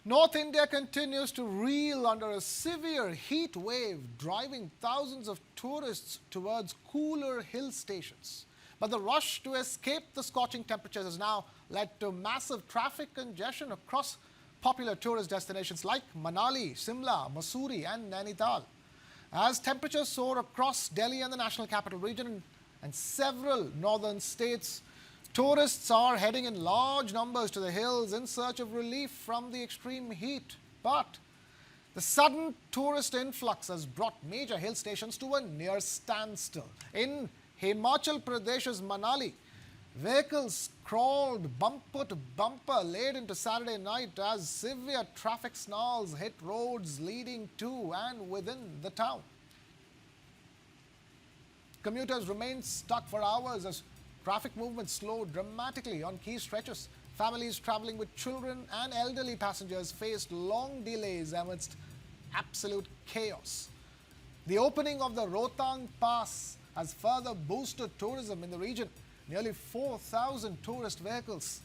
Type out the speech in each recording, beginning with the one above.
North India continues to reel under a severe heat wave, driving thousands of tourists towards cooler hill stations. But the rush to escape the scorching temperatures has now led to massive traffic congestion across popular tourist destinations like Manali, Shimla, Mussoorie, and Nainital. As temperatures soar across Delhi and the national capital region and several northern states, tourists are heading in large numbers to the hills in search of relief from the extreme heat. But the sudden tourist influx has brought major hill stations to a near standstill. In Himachal Pradesh's Manali, vehicles crawled bumper to bumper late into Saturday night as severe traffic snarls hit roads leading to and within the town. Commuters remained stuck for hours as traffic movement slowed dramatically on key stretches. Families traveling with children and elderly passengers faced long delays amidst absolute chaos. The opening of the Rohtang Pass has further boosted tourism in the region. Nearly 4,000 tourist vehicles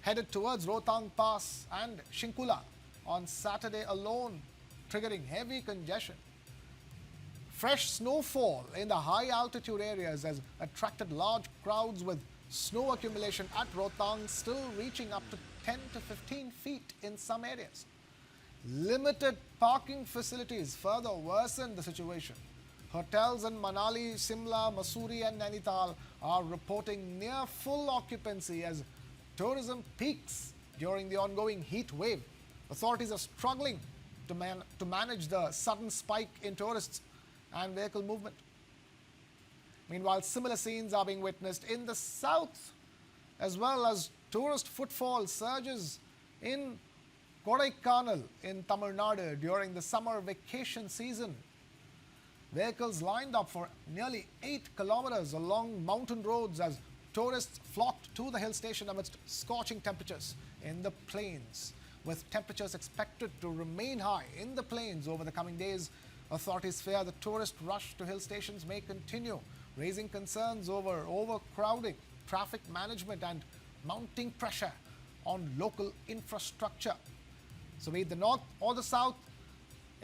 headed towards Rohtang Pass and Shinkula on Saturday alone, triggering heavy congestion. Fresh snowfall in the high altitude areas has attracted large crowds with snow accumulation at Rohtang still reaching up to 10 to 15 feet in some areas. Limited parking facilities further worsen the situation. Hotels in Manali, Shimla, Mussoorie, and Nainital are reporting near full occupancy as tourism peaks during the ongoing heat wave. Authorities are struggling to manage the sudden spike in tourists and vehicle movement. Meanwhile, similar scenes are being witnessed in the south as well as tourist footfall surges in Kodaikanal in Tamil Nadu during the summer vacation season. Vehicles lined up for nearly 8 kilometers along mountain roads as tourists flocked to the hill station amidst scorching temperatures in the plains. With temperatures expected to remain high in the plains over the coming days, authorities fear the tourist rush to hill stations may continue, raising concerns over overcrowding, traffic management, and mounting pressure on local infrastructure. So, be it the north or the south,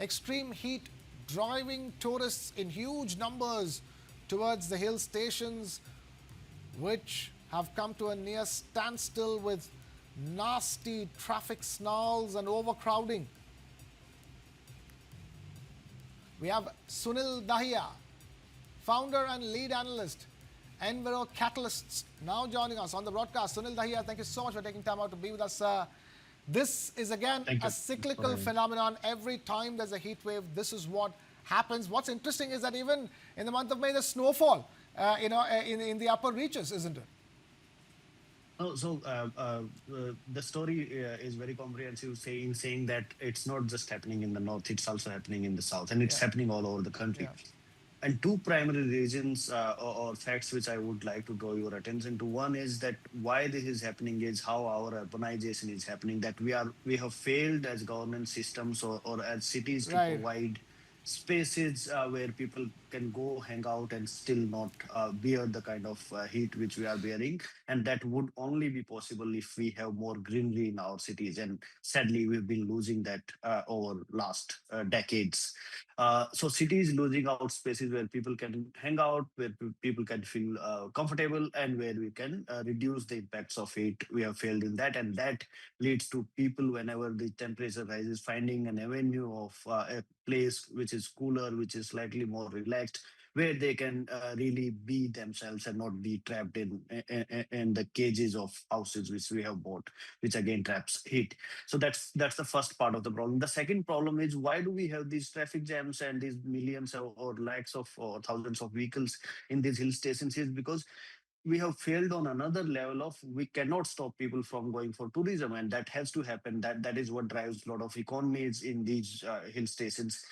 extreme heat driving tourists in huge numbers towards the hill stations, which have come to a near standstill with nasty traffic snarls and overcrowding. We have Sunil Dahiya, founder and lead analyst, Enviro Catalysts, now joining us on the broadcast. Sunil Dahiya, thank you so much for taking time out to be with us. This is again Thank a you. cyclical phenomenon. Every time there's a heat wave, this is what happens. What's interesting is that even in the month of May, there's snowfall, in the upper reaches, isn't it? The story is very comprehensive, saying that it's not just happening in the north; it's also happening in the south, and it's Yeah, happening all over the country. yeah. And two primary reasons or facts which I would like to draw your attention to. One is that why this is happening is how our urbanization is happening. That we have failed as governance systems or as cities to Right. provide spaces where people can go hang out and still not bear the kind of heat which we are bearing, and that would only be possible if we have more greenery in our cities. And sadly, we've been losing that over last decades. So cities losing out spaces where people can hang out, where people can feel comfortable, and where we can reduce the impacts of heat. We have failed in that, and that leads to people, whenever the temperature rises, finding an avenue of a place which is cooler, which is slightly more relaxed, where they can really be themselves and not be trapped in the cages of houses which we have bought, which again traps heat. So that's the first part of the problem. The second problem is, why do we have these traffic jams and these millions or lakhs of or thousands of vehicles in these hill stations? Is because we have failed on another level of, we cannot stop people from going for tourism, and that has to happen. That is what drives a lot of economies in these hill stations.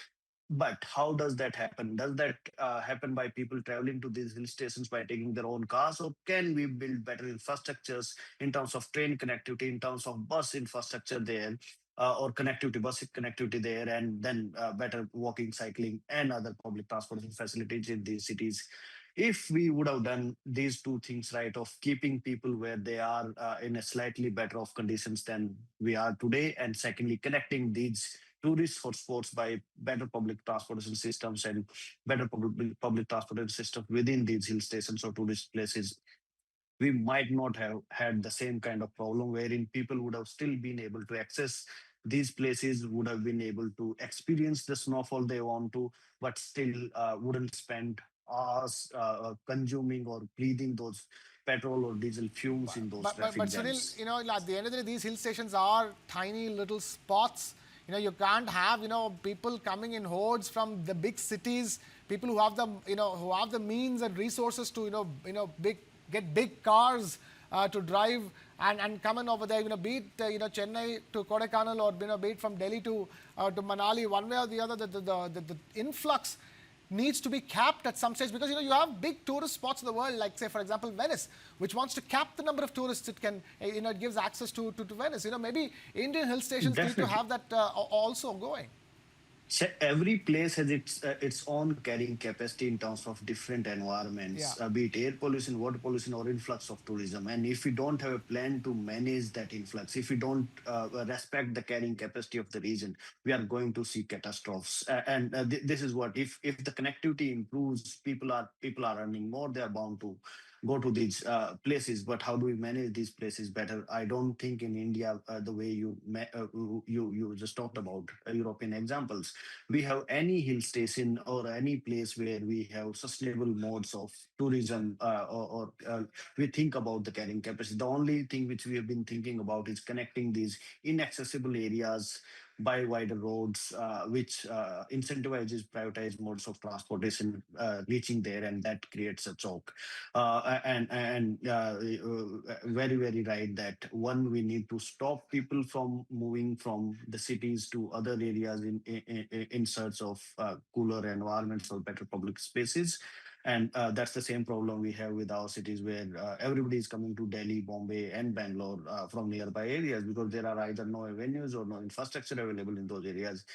But how does that happen? Does that happen by people traveling to these hill stations by taking their own cars, or can we build better infrastructures in terms of train connectivity, in terms of bus infrastructure there, or connectivity, bus connectivity there, and then better walking, cycling, and other public transportation facilities in these cities? If we would have done these two things right, of keeping people where they are in a slightly better of conditions than we are today, and secondly connecting these tourist hotspots by better public transportation systems and better public transportation systems within these hill stations or tourist places, we might not have had the same kind of problem, wherein people would have still been able to access these places, would have been able to experience the snowfall they want to, but still wouldn't spend hours consuming or breathing those petrol or diesel fumes in those But traffic Sunil, jams. at the end of the day, these hill stations are tiny little spots. You can't have people coming in hordes from the big cities. People who have the who have the means and resources to big get big cars to drive and come in over there. Be it Chennai to Kodaikanal, or be it from Delhi to Manali, one way or the other. The influx needs to be capped at some stage, because you have big tourist spots in the world, like say for example Venice, which wants to cap the number of tourists it can, it gives access to Venice. Maybe Indian hill stations need to Definitely. have that also going. Every place has its own carrying capacity in terms of different Yeah. environments, be it air pollution, water pollution, or influx of tourism. And if we don't have a plan to manage that influx, if we don't respect the carrying capacity of the region, we are going to see catastrophes. And this is what, if the connectivity improves, people are earning more, they are bound to go to these places. But how do we manage these places better? I don't think in India, the way you just talked about European examples, we have any hill station or any place where we have sustainable modes of tourism, or we think about the carrying capacity. The only thing which we have been thinking about is connecting these inaccessible areas by wider roads, which incentivizes privatized modes of transportation reaching there, and that creates a choke. Very, very right that one, we need to stop people from moving from the cities to other areas in search of cooler environments or better public spaces. And that's the same problem we have with our cities, where everybody is coming to Delhi, Bombay, and Bangalore from nearby areas, because there are either no avenues or no infrastructure available in those areas.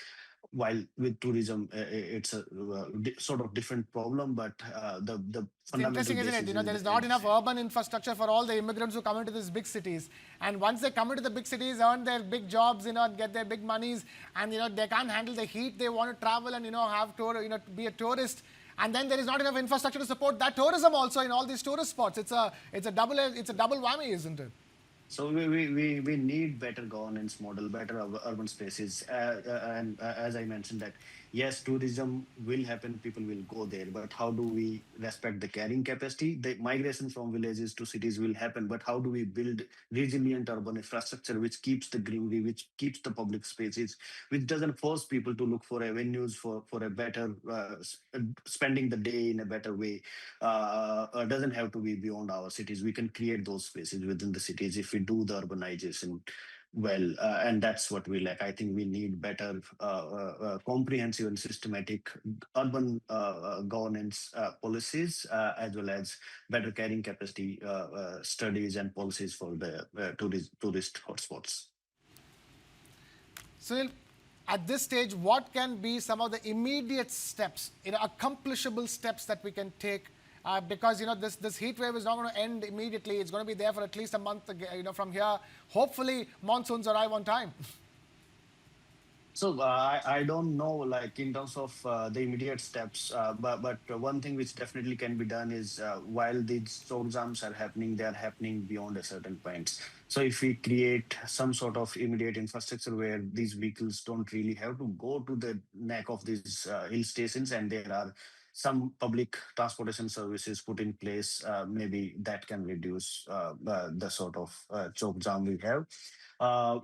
While with tourism, it's a sort of different problem, but the It's fundamental interesting, isn't it? basis There is is is not the enough same. urban infrastructure for all the immigrants who come into these big cities. And once they come into the big cities, earn their big jobs, and get their big monies, and they can't handle the heat. They want to travel and have tour, be a tourist. And then there is not enough infrastructure to support that tourism also in all these tourist spots. It's a double whammy, isn't it? So we need better governance model, better urban spaces, and as I mentioned that yes, tourism will happen, people will go there, but how do we respect the carrying capacity? The migration from villages to cities will happen, but how do we build resilient urban infrastructure which keeps the greenery, which keeps the public spaces, which doesn't force people to look for avenues for a better spending the day in a better way. Doesn't have to be beyond our cities. We can create those spaces within the cities if we do the urbanization well, and that's what we lack. I think we need better, comprehensive and systematic urban governance policies, as well as better carrying capacity studies and policies for the tourist hotspots. So, at this stage, what can be some of the immediate steps, accomplishable steps that we can take? Because this heat wave is not going to end immediately. It's going to be there for at least a month. From here, hopefully monsoons arrive on time. So I don't know, like in terms of the immediate steps, but one thing which definitely can be done is, while these road jams are happening, they are happening beyond a certain point. So if we create some sort of immediate infrastructure where these vehicles don't really have to go to the neck of these hill stations, and there are some public transportation services put in place, maybe that can reduce the sort of choke jam we have.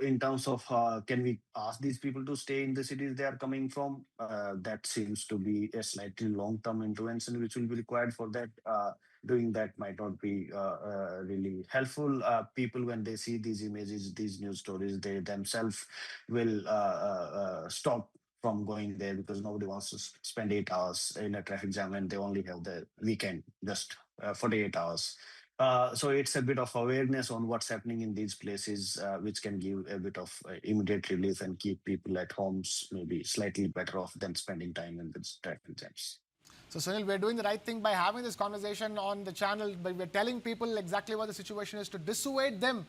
In terms of, can we ask these people to stay in the cities they are coming from? That seems to be a slightly long-term intervention which will be required for that. Doing that might not be really helpful. People, when they see these images, these news stories, they themselves will stop from going there, because nobody wants to spend 8 hours in a traffic jam when they only have the weekend, just 48 hours. So it's a bit of awareness on what's happening in these places, which can give a bit of immediate relief and keep people at homes maybe slightly better off than spending time in these traffic jams. So, Sunil, we're doing the right thing by having this conversation on the channel, but we're telling people exactly what the situation is to dissuade them